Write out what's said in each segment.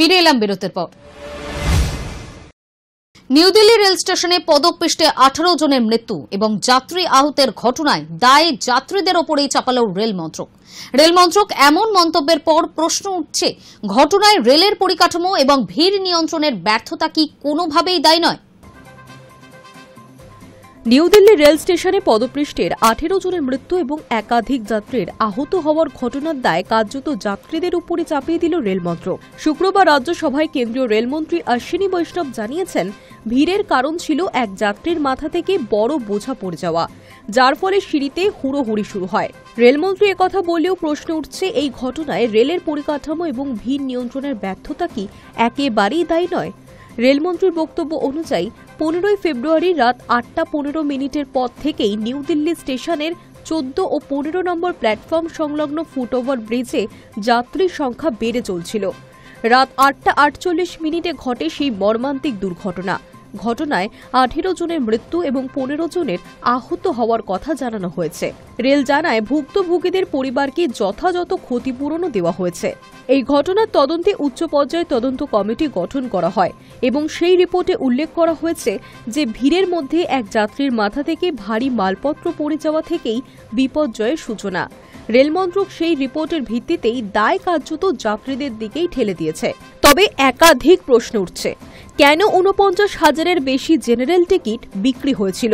ফিরে এলাম বিরতির পর। নিউ দিল্লি রেল স্টেশনে পদকপৃষ্ঠে 18 জনের মৃত্যু এবং যাত্রী আহতের ঘটনায় দায় যাত্রীদের ওপরেই চাপাল রেল মন্ত্রক এমন মন্তব্যের পর প্রশ্ন উঠছে, ঘটনায় রেলের পরিকাঠামো এবং ভিড় নিয়ন্ত্রণের ব্যর্থতা কি কোনোভাবেই দায়ী নয়? নিউ দিল্লি রেল স্টেশনে পদপৃষ্ঠের 18 জনের মৃত্যু এবং একাধিক যাত্রীর আহত হওয়ার ঘটনার দায় কার্যত যাত্রীদের উপরে চাপিয়ে দিল রেল মন্ত্রক। শুক্রবার রাজ্যসভায় কেন্দ্রীয় রেলমন্ত্রী অশ্বিনী বৈষ্ণব জানিয়েছেন, ভিড়ের কারণ ছিল এক যাত্রীর মাথা থেকে বড় বোঝা পড়ে যাওয়া, যার ফলে সিঁড়িতে হুড়োহুড়ি শুরু হয়। রেলমন্ত্রী একথা বললেও প্রশ্ন উঠছে, এই ঘটনায় রেলের পরিকাঠামো এবং ভিড় নিয়ন্ত্রণের ব্যর্থতা কি একেবারেই দায়ী নয়? রেলমন্ত্রীর বক্তব্য অনুযায়ী 15 ফেব্রুয়ারি রাত 8:15 পর থেকেই নিউ দিল্লি স্টেশনের 14 ও 15 নম্বর প্ল্যাটফর্ম সংলগ্ন ফুটওভার ব্রিজে যাত্রীর সংখ্যা বেড়ে চলছিল। রাত 8:48 ঘটে সেই মর্মান্তিক দুর্ঘটনা। ঘটনায় 18 জনের মৃত্যু এবং 15 জনের আহত হওয়ার কথা জানানো হয়েছে। রেল জানায়, ভুক্তভোগীদের পরিবারকে যথাযথ ক্ষতিপূরণও দেওয়া হয়েছে। এই ঘটনার তদন্তে উচ্চ পর্যায়ে তদন্ত কমিটি গঠন করা হয় এবং সেই রিপোর্টে উল্লেখ করা হয়েছে যে ভিড়ের মধ্যে এক যাত্রীর মাথা থেকে ভারী মালপত্র পড়ে যাওয়া থেকেই বিপর্যয়ের সূচনা। রেলমন্ত্রক সেই রিপোর্টের ভিত্তিতেই দায় কার্যত যাত্রীদের দিকেই ঠেলে দিয়েছে। তবে একাধিক প্রশ্ন উঠছে, কেন 49,000-এর বেশি জেনারেল টিকিট বিক্রি হয়েছিল,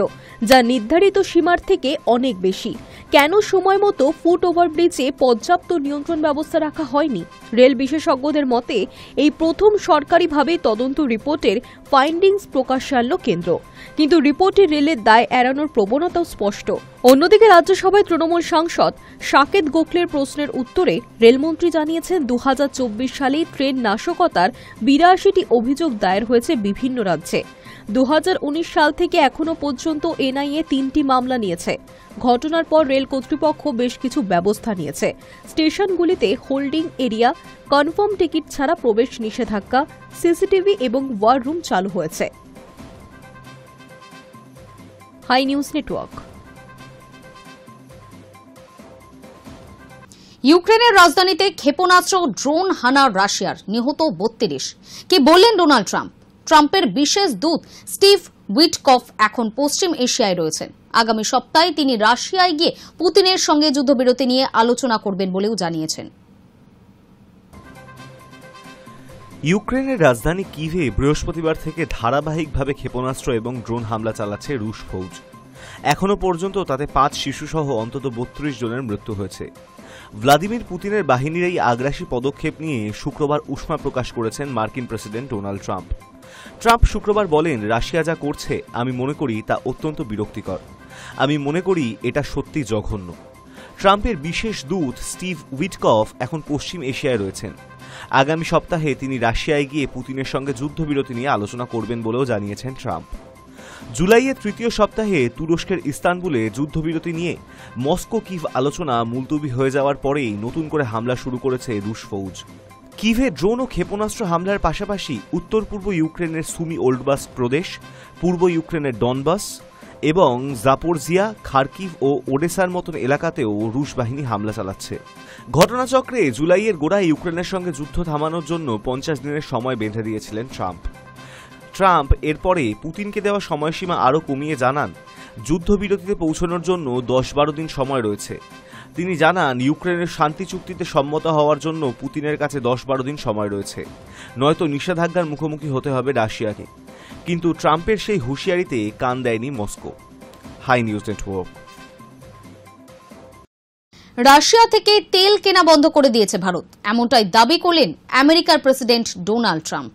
যা নির্ধারিত সীমার থেকে অনেক বেশি? কেন সময় মতো ফুট ওভারব্রিজে পর্যাপ্ত নিয়ন্ত্রণ ব্যবস্থা রাখা হয়নি? রেল বিশেষজ্ঞদের মতে, এই প্রথম সরকারিভাবে তদন্ত রিপোর্টের ফাইন্ডিংস প্রকাশ্যে আনল কেন্দ্র, কিন্তু রিপোর্টে রেলের দায় এড়ানোর প্রবণতাও স্পষ্ট। অন্যদিকে রাজ্যসভায় তৃণমূল সাংসদ সাকেত গোখলের প্রশ্নের উত্তরে রেলমন্ত্রী জানিয়েছেন, 2024 সালে ট্রেন নাশকতার 82টি অভিযোগ দায়ের হয়েছে বিভিন্ন রাজ্যে। 2019 সাল থেকে এখনো পর্যন্ত এনআইএ 3টি মামলা নিয়েছে। ঘটনার পর রেল কর্তৃপক্ষ বেশ কিছু ব্যবস্থা নিয়েছে। স্টেশনগুলিতে হোল্ডিং এরিয়া, কনফার্ম টিকিট ছাড়া প্রবেশ নিষেধাজ্ঞা, সিসিটিভি এবং ওয়ার রুম চালু হয়েছে। Hi News Network. ইউক্রেনের রাজধানীতে ক্ষেপণাস্ত্র ড্রোন হানা রাশিয়ার, নিহত 32। কি বললেন ডোনাল্ড ট্রাম্প? ট্রাম্পের বিশেষ দূত স্টিভ উইটকফ এখন পশ্চিম এশিয়ায় রয়েছেন। আগামী সপ্তাহে তিনি রাশিয়ায় গিয়ে পুতিনের সঙ্গে যুদ্ধবিরতি নিয়ে আলোচনা করবেন বলেও জানিয়েছেন। ইউক্রেনের রাজধানী কিভে বৃহস্পতিবার থেকে ধারাবাহিকভাবে ক্ষেপণাস্ত্র এবং ড্রোন হামলা চালাচ্ছে রুশ ফৌজ। এখনো পর্যন্ত তাতে 5 শিশুসহ অন্তত 32 জনের মৃত্যু হয়েছে। ভ্লাদিমির পুতিনের বাহিনীর এই আগ্রাসী পদক্ষেপ নিয়ে শুক্রবার উষ্মা প্রকাশ করেছেন মার্কিন প্রেসিডেন্ট ডোনাল্ড ট্রাম্প। ট্রাম্প শুক্রবার বলেন, রাশিয়া যা করছে আমি মনে করি তা অত্যন্ত বিরক্তিকর। আমি মনে করি এটা সত্যি জঘন্য। ট্রাম্পের বিশেষ দূত স্টিভ উইটকফ এখন পশ্চিম এশিয়ায় রয়েছেন। আগামী সপ্তাহে তিনি রাশিয়ায় গিয়ে পুতিনের সঙ্গে যুদ্ধবিরতি নিয়ে আলোচনা করবেন বলেও জানিয়েছেন ট্রাম্প। জুলাইয়ের তৃতীয় সপ্তাহে তুরস্কের ইস্তানবুলে যুদ্ধবিরতি নিয়ে মস্কো কিভ আলোচনা মুলতবি হয়ে যাওয়ার পরেই নতুন করে হামলা শুরু করেছে রুশ ফৌজ। কিভে ড্রোন ও ক্ষেপণাস্ত্র হামলার পাশাপাশি উত্তর পূর্ব ইউক্রেনের সুমি ওল্ডবাস প্রদেশ, পূর্ব ইউক্রেনের ডনবাস এবং জাপোরজিয়া, খার্কিভ ও ওডেসার মতন এলাকাতেও রুশ বাহিনী হামলা চালাচ্ছে। ঘটনাচক্রে জুলাইয়ের গোড়ায় ইউক্রেনের সঙ্গে যুদ্ধ থামানোর জন্য 50 দিনের সময় বেঁধে দিয়েছিলেন ট্রাম্প এরপরে পুতিনকে দেওয়া সময়সীমা আরও কমিয়ে জানান, যুদ্ধবিরতিতে পৌঁছানোর জন্য 10-12 দিন সময় রয়েছে। তিনি জানান, ইউক্রেনের শান্তি চুক্তিতে সম্মত হওয়ার জন্য পুতিনের কাছে 10-12 দিন সময় রয়েছে, নয়তো নিষেধাজ্ঞার মুখোমুখি হতে হবে রাশিয়াকে। কিন্তু ট্রাম্পের সেই হুঁশিয়ারিতে কান দেয়নি Moscow. Hi News Network. Russia থেকে তেল কেনা বন্ধ করে দিয়েছে ভারত, এমনটাই দাবি করলেন আমেরিকার প্রেসিডেন্ট ডোনাল্ড ট্রাম্প।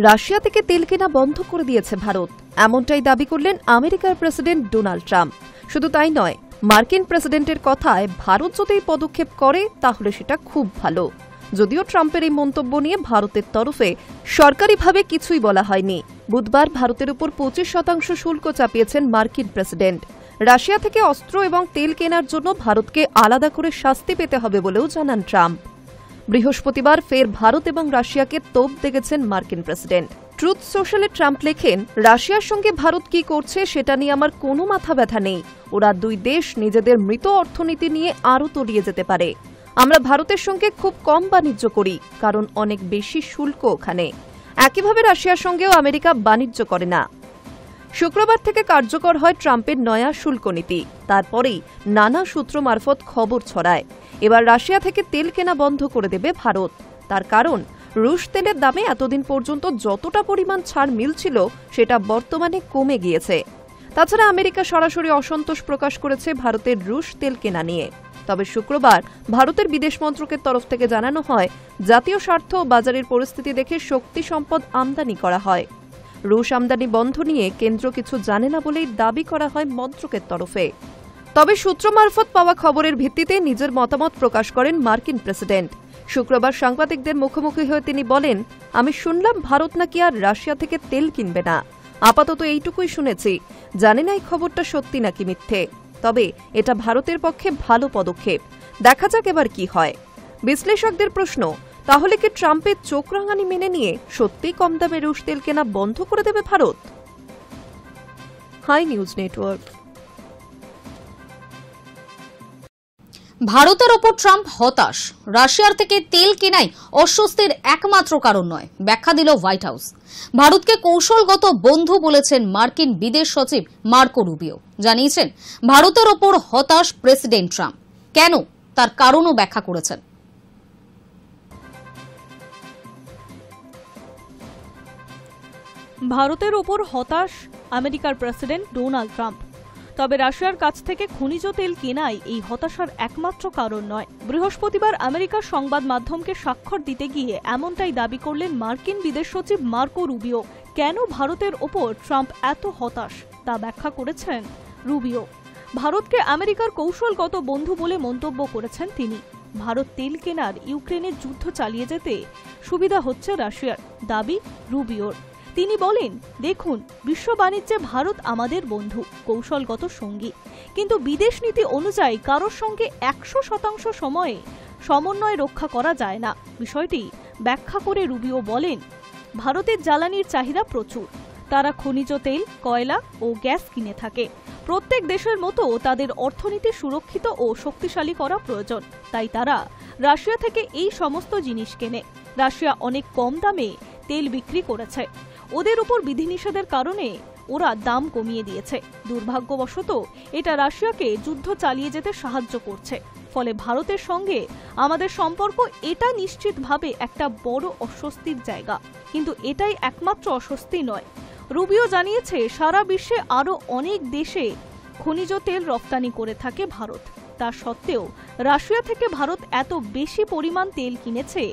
রাশিয়া থেকে তেল কেনা বন্ধ করে দিয়েছে ভারত, এমনটাই দাবি করলেন আমেরিকার প্রেসিডেন্ট ডোনাল্ড ট্রাম্প। শুধু তাই নয়, মার্কিন প্রেসিডেন্টের কথায় ভারত যদি পদক্ষেপ করে তাহলে সেটা খুব ভালো। যদিও ট্রাম্পের এই মন্তব্য নিয়ে ভারতের তরফে সরকারিভাবে কিছুই বলা হয়নি। বুধবার ভারতের উপর 25% শুল্ক চাপিয়েছেন মার্কিন প্রেসিডেন্ট। রাশিয়া থেকে অস্ত্র এবং তেল কেনার জন্য ভারতকে আলাদা করে শাস্তি পেতে হবে বলেও জানান ট্রাম্প। বৃহস্পতিবার ফের ভারত এবং রাশিয়াকে তোপ দেখেছেন মার্কিন প্রেসিডেন্ট। ট্রুথ সোশ্যালে ট্রাম্প লেখেন, রাশিয়ার সঙ্গে ভারত কি করছে সেটা নিয়ে আমার কোনো মাথা ব্যথা নেই। ওরা দুই দেশ নিজেদের মৃত অর্থনীতি নিয়ে আরও তলিয়ে যেতে পারে। আমরা ভারতের সঙ্গে খুব কম বাণিজ্য করি, কারণ অনেক বেশি শুল্ক ওখানে। একইভাবে রাশিয়ার সঙ্গেও আমেরিকা বাণিজ্য করে না। শুক্রবার থেকে কার্যকর হয় ট্রাম্পের নয়া শুল্ক নীতি। তারপরেই নানা সূত্র মারফত খবর ছড়ায় এবার রাশিয়া থেকে তেল কেনা বন্ধ করে দেবে ভারত। তার কারণ, রুশ তেলের দামে এতদিন পর্যন্ত যতটা পরিমাণ ছাড় মিলছিল সেটা বর্তমানে কমে গিয়েছে। তাছাড়া আমেরিকা সরাসরি অসন্তোষ প্রকাশ করেছে ভারতের রুশ তেল কেনা নিয়ে। তবে শুক্রবার ভারতের বিদেশ মন্ত্রকের তরফ থেকে জানানো হয়, জাতীয় স্বার্থ ও বাজারের পরিস্থিতি দেখে শক্তি সম্পদ আমদানি করা হয়। রুশ আমদানি বন্ধ নিয়ে কেন্দ্র কিছু জানে না বলেই দাবি করা হয় মন্ত্রকের তরফে। তবে সূত্র মারফত পাওয়া খবরের ভিত্তিতে নিজের মতামত প্রকাশ করেন মার্কিন প্রেসিডেন্ট। শুক্রবার সাংবাদিকদের মুখোমুখি হয়ে তিনি বলেন, আমি শুনলাম ভারত নাকি আর রাশিয়া থেকে তেল কিনবে না। আপাতত এইটুকুই শুনেছি, জানি না এই খবরটা সত্যি নাকি মিথ্যে। তবে এটা ভারতের পক্ষে ভালো পদক্ষেপ, দেখা যাক এবার কি হয়। বিশ্লেষকদের প্রশ্ন, তাহলে কি ট্রাম্পের চোখ রাঙানি মেনে নিয়ে সত্যিই কম দামে রুশ তেল কেনা বন্ধ করে দেবে ভারত? High News network. ভারতের ওপর ট্রাম্প হতাশ, রাশিয়ার থেকে তেল কেনাই অস্বস্তির একমাত্র কারণ নয়, ব্যাখ্যা দিল হোয়াইট হাউস। ভারতকে কৌশলগত বন্ধু বলেছেন মার্কিন বিদেশ সচিব মার্কো রুবিও। জানিয়েছেন ভারতের ওপর হতাশ প্রেসিডেন্ট ট্রাম্প। কেন, তার কারণও ব্যাখ্যা করেছেন। ভারতের ওপর হতাশ আমেরিকার প্রেসিডেন্ট ডোনাল্ড ট্রাম্প। তবে রাশিয়ার কাছ থেকে খনিজ তেল কেনাই এই হতাশার একমাত্র কারণ নয়। বৃহস্পতিবার আমেরিকার সংবাদ মাধ্যমকে স্বাক্ষর দিতে গিয়ে এমনটাই দাবি করলেন মার্কিন বিদেশ সচিব মার্কো রুবিও। কেন ভারতের ওপর ট্রাম্প এত হতাশ তা ব্যাখ্যা করেছেন রুবিও। ভারতকে আমেরিকার কৌশলগত বন্ধু বলে মন্তব্য করেছেন তিনি। ভারত তেল কেনার ইউক্রেনের যুদ্ধ চালিয়ে যেতে সুবিধা হচ্ছে রাশিয়ার, দাবি রুবিওর। তিনি বলেন, দেখুন, বিশ্ব বাণিজ্যে ভারত আমাদের বন্ধু, কৌশলগত সঙ্গী, কিন্তু বিদেশ নীতি অনুযায়ী কারোর সঙ্গে 100% সময়ে সমন্বয় রক্ষা করা যায় না। বিষয়টি ব্যাখ্যা করে রুবিও বলেন, ভারতের জ্বালানির চাহিদা প্রচুর। তারা খনিজ তেল, কয়লা ও গ্যাস কিনে থাকে। প্রত্যেক দেশের মতো তাদের অর্থনীতি সুরক্ষিত ও শক্তিশালী করা প্রয়োজন, তাই তারা রাশিয়া থেকে এই সমস্ত জিনিস কেনে। রাশিয়া অনেক কম দামে তেল বিক্রি করেছে। ওদের উপর বিধিনিষেধের কারণে ওরা দাম কমিয়ে দিয়েছে। দুর্ভাগ্যবশত এটা রাশিয়াকে যুদ্ধ চালিয়ে যেতে সাহায্য করছে। ফলে ভারতের সঙ্গে আমাদের সম্পর্ক এটা নিশ্চিতভাবে একটা বড় অস্বস্তির জায়গা, কিন্তু এটাই একমাত্র অস্বস্তি নয়। রুবিও জানিয়েছে, সারা বিশ্বে আরও অনেক দেশে খনিজ তেল রপ্তানি করে থাকে ভারত। তা সত্ত্বেও রাশিয়া থেকে ভারত এত বেশি পরিমাণ তেল কিনেছে,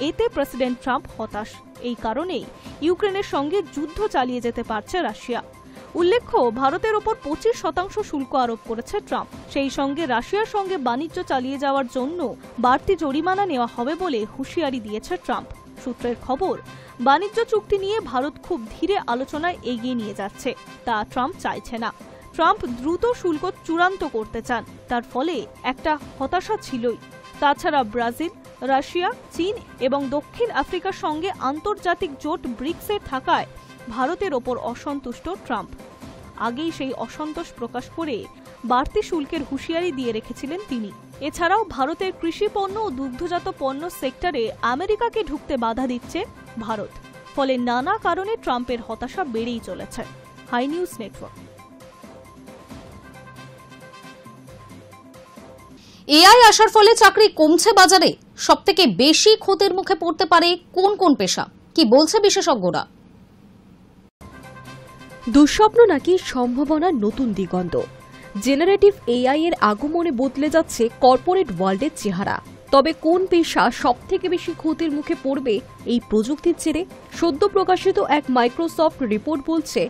এতে প্রেসিডেন্ট ট্রাম্প হতাশ। এই কারণেই ইউক্রেনের সঙ্গে যুদ্ধ চালিয়ে যেতে পারছে রাশিয়া। উল্লেখ্য, ভারতের ওপর 25% শুল্ক আরোপ করেছে ট্রাম্প। সেই সঙ্গে রাশিয়ার সঙ্গে বাণিজ্য চালিয়ে যাওয়ার জন্য বাড়তি জরিমানা নেওয়া হবে বলে হুঁশিয়ারি দিয়েছে ট্রাম্প। সূত্রের খবর, বাণিজ্য চুক্তি নিয়ে ভারত খুব ধীরে আলোচনায় এগিয়ে নিয়ে যাচ্ছে, তা ট্রাম্প চাইছে না। ট্রাম্প দ্রুত শুল্ক চূড়ান্ত করতে চান, তার ফলে একটা হতাশা ছিলই। তাছাড়া ব্রাজিল, রাশিয়া, চীন এবং দক্ষিণ আফ্রিকার সঙ্গে আন্তর্জাতিক জোট ব্রিক্সের থাকায় ভারতের ওপর অসন্তুষ্ট ট্রাম্প। আগেই সেই অসন্তোষ প্রকাশ করে বাড়তি শুল্কের হুঁশিয়ারি দিয়ে রেখেছিলেন তিনি। এছাড়াও ভারতের কৃষি পণ্য ও দুগ্ধজাত পণ্য সেক্টরে আমেরিকাকে ঢুকতে বাধা দিচ্ছে ভারত। ফলে নানা কারণে ট্রাম্পের হতাশা বেড়েই চলেছে। High News network. এআই আসার ফলে চাকরি কমছে বাজারে। সবথেকে বেশি ক্ষতির মুখে পড়তে পারে কোন কোন পেশা, কি বলছে বিশেষজ্ঞরা? দুঃস্বপ্ন নাকি সম্ভাবনার নতুন দিগন্ত? জেনারেটিভ এআই এর আগমনে বদলে যাচ্ছে কর্পোরেট ওয়ার্ল্ডের চেহারা। তবে কোন পেশা সবথেকে বেশি ক্ষতির মুখে পড়বে এই প্রযুক্তির জেরে? সদ্য প্রকাশিত এক মাইক্রোসফট রিপোর্ট বলছে,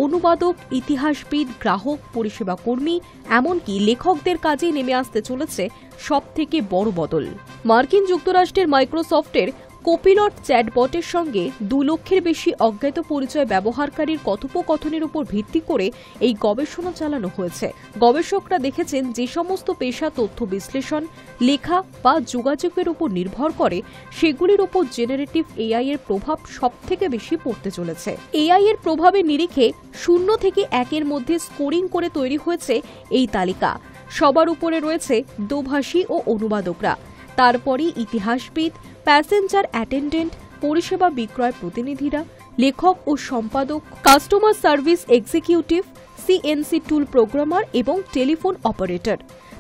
অনুবাদক, ইতিহাসবিদ, গ্রাহক পরিষেবা কর্মী, এমনকি লেখকদের কাজে নেমে আসতে চলেছে সবথেকে বড় বদল। মার্কিন যুক্তরাষ্ট্রের মাইক্রোসফটের কোপিলট চ্যাটবটের সঙ্গে 2 লক্ষের বেশি অজ্ঞাত পরিচয় ব্যবহারকারীর কথোপকথনের উপর ভিত্তি করে এই গবেষণা চালানো হয়েছে। গবেষকরা দেখেছেন, যে সমস্ত পেশা তথ্য বিশ্লেষণ, লেখা বা যোগাযোগের উপর নির্ভর করে, সেগুলির উপর জেনারেটিভ এআই এর প্রভাব সবথেকে বেশি পড়তে চলেছে। এআই এর প্রভাবের নিরিখে 0 থেকে 1 এর মধ্যে স্কোরিং করে তৈরি হয়েছে এই তালিকা। সবার উপরে রয়েছে দোভাষী ও অনুবাদকরা, তারপরই ইতিহাসবিদ, প্যাসেঞ্জার অ্যাটেন্ডেন্ট, পরিষেবা বিক্রয় প্রতিনিধিরা, লেখক ও সম্পাদক, কাস্টমার সার্ভিস এক্সিকিউটিভ, সিএনসি টুল প্রোগ্রামার এবং টেলিফোন অপারেটর।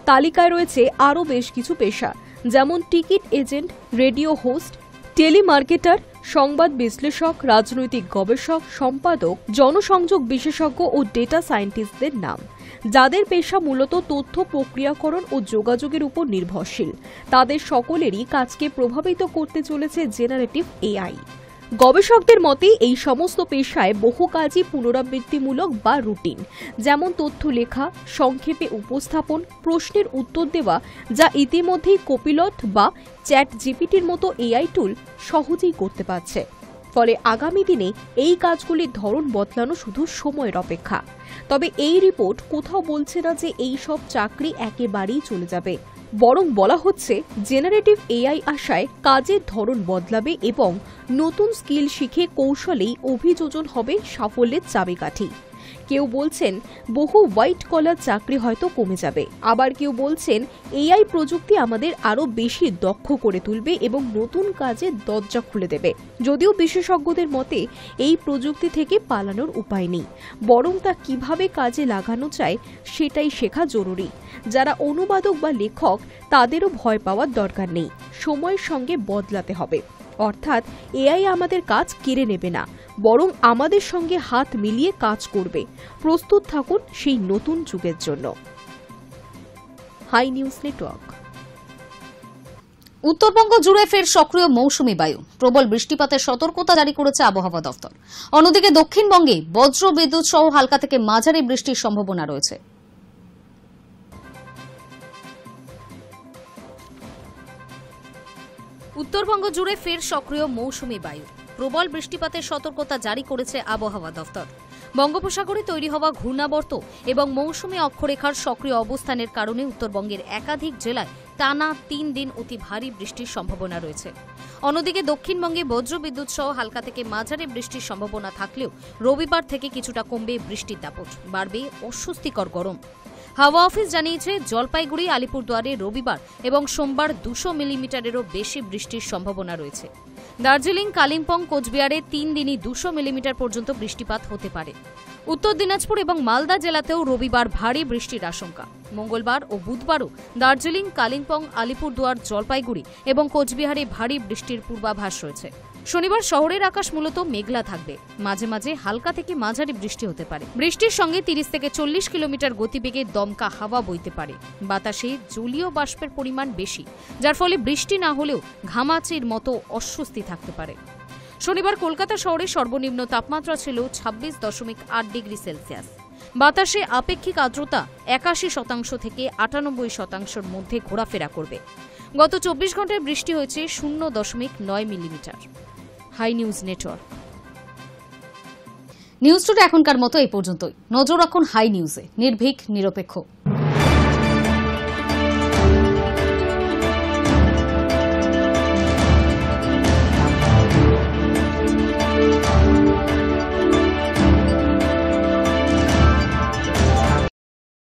তালিকায় রয়েছে আরও বেশ কিছু পেশা, যেমন টিকিট এজেন্ট, রেডিও হোস্ট, টেলিমার্কেটার, সংবাদ বিশ্লেষক, রাজনৈতিক গবেষক, সম্পাদক, জনসংযোগ বিশেষজ্ঞ ও ডেটা সায়েন্টিস্টদের নাম, যাদের পেশা মূলত তথ্য প্রক্রিয়াকরণ ও যোগাযোগের উপর নির্ভরশীল। তাদের সকলেরই কাজকে প্রভাবিত করতে চলেছে জেনারেটিভ এআই। গবেষকদের মতে এই সমস্ত পেশায় বহু কাজই পুনরাবৃত্তিমূলক বা রুটিন, যেমন তথ্য লেখা, সংক্ষেপে উপস্থাপন, প্রশ্নের উত্তর দেওয়া, যা ইতিমধ্যেই কোপিলট বা চ্যাট জিপিটির মতো এআই টুল সহজেই করতে পারছে। ফলে আগামী দিনে এই কাজগুলির ধরন বদলানো শুধু সময়ের অপেক্ষা। তবে এই রিপোর্ট কোথাও বলছে না যে এই সব চাকরি একেবারেই চলে যাবে, বরং বলা হচ্ছে জেনারেটিভ এআই আসায় কাজের ধরন বদলাবে এবং নতুন স্কিল শিখে কৌশলেই অভিযোজন হবে সাফল্যের চাবিকাঠি। কেউ বলছেন বহু হোয়াইট কলার চাকরি হয়তো কমে যাবে, আবার কেউ বলছেন এআই প্রযুক্তি আমাদের আরও বেশি দক্ষ করে তুলবে এবং নতুন কাজের দরজা খুলে দেবে। যদিও বিশেষজ্ঞদের মতে এই প্রযুক্তি থেকে পালানোর উপায় নেই, বরং তা কিভাবে কাজে লাগানো যায় সেটাই শেখা জরুরি। যারা অনুবাদক বা লেখক, তাদেরও ভয় পাওয়ার দরকার নেই, সময়ের সঙ্গে বদলাতে হবে। অর্থাৎ এআই আমাদের কাজ কেড়ে নেবে না, বরং আমাদের সঙ্গে হাত মিলিয়ে কাজ করবে। প্রস্তুত থাকুন সেই নতুন যুগের জন্য। High News network. উত্তরবঙ্গ জুড়ে ফের সক্রিয় মৌসুমী বায়ু, প্রবল বৃষ্টিপাতের সতর্কতা জারি করেছে আবহাওয়া দফতর। অন্যদিকে দক্ষিণবঙ্গে বজ্র বিদ্যুৎ সহ হালকা থেকে মাঝারি বৃষ্টির সম্ভাবনা রয়েছে। উত্তরবঙ্গ জুড়ে ফের সক্রিয় মৌসুমী বায়ু, প্রবল বৃষ্টিপাতের সতর্কতা জারি করেছে আবহাওয়া দফতর। বঙ্গোপসাগরে তৈরি হওয়া ঘূর্ণাবর্ত এবং মৌসুমী অক্ষরেখার সক্রিয় অবস্থানের কারণে উত্তরবঙ্গের একাধিক জেলায় টানা 3 দিন অতি ভারী বৃষ্টির সম্ভাবনা রয়েছে। অন্যদিকে দক্ষিণবঙ্গে বজ্রবিদ্যুৎ সহ হালকা থেকে মাঝারি বৃষ্টির সম্ভাবনা থাকলেও রবিবার থেকে কিছুটা কমবে বৃষ্টির দাপট, বাড়বে অস্বস্তিকর গরম। হাওয়া অফিস জানিয়েছে জলপাইগুড়ি, আলিপুরদুয়ারে রবিবার এবং সোমবার 200 মিলিমিটারেরও বেশি বৃষ্টির সম্ভাবনা রয়েছে। দার্জিলিং, কালিম্পং, কোচবিহারে 3 দিনই 200 মিলিমিটার পর্যন্ত বৃষ্টিপাত হতে পারে। উত্তর দিনাজপুর এবং মালদা জেলাতেও রবিবার ভারী বৃষ্টির আশঙ্কা। মঙ্গলবার ও বুধবারও দার্জিলিং, কালিম্পং, আলিপুরদুয়ার, জলপাইগুড়ি এবং কোচবিহারে ভারী বৃষ্টির পূর্বাভাস রয়েছে। শনিবার শহরের আকাশ মূলত মেঘলা থাকবে, মাঝে মাঝে হালকা থেকে মাঝারি বৃষ্টি হতে পারে। বৃষ্টির সঙ্গে 30 থেকে 40 কিলোমিটার গতিবেগে দমকা হাওয়া বইতে পারে। বাতাসে জলীয় বাষ্পের পরিমাণ বেশি, যার ফলে বৃষ্টি না হলেও ঘামাচির মতো অস্বস্তি থাকতে পারে। শনিবার কলকাতা শহরে সর্বনিম্ন তাপমাত্রা ছিল 26.8 ডিগ্রি সেলসিয়াস। বাতাসে আপেক্ষিক আর্দ্রতা 81% থেকে 98%-র মধ্যে ঘোরাফেরা করবে। গত 24 ঘন্টায় বৃষ্টি হয়েছে 0.9 millimetre. Hi News Network. News today এখনকার মতো এই পর্যন্তই। নজর রাখুন হাই নিউজে, নির্ভীক, নিরপেক্ষ।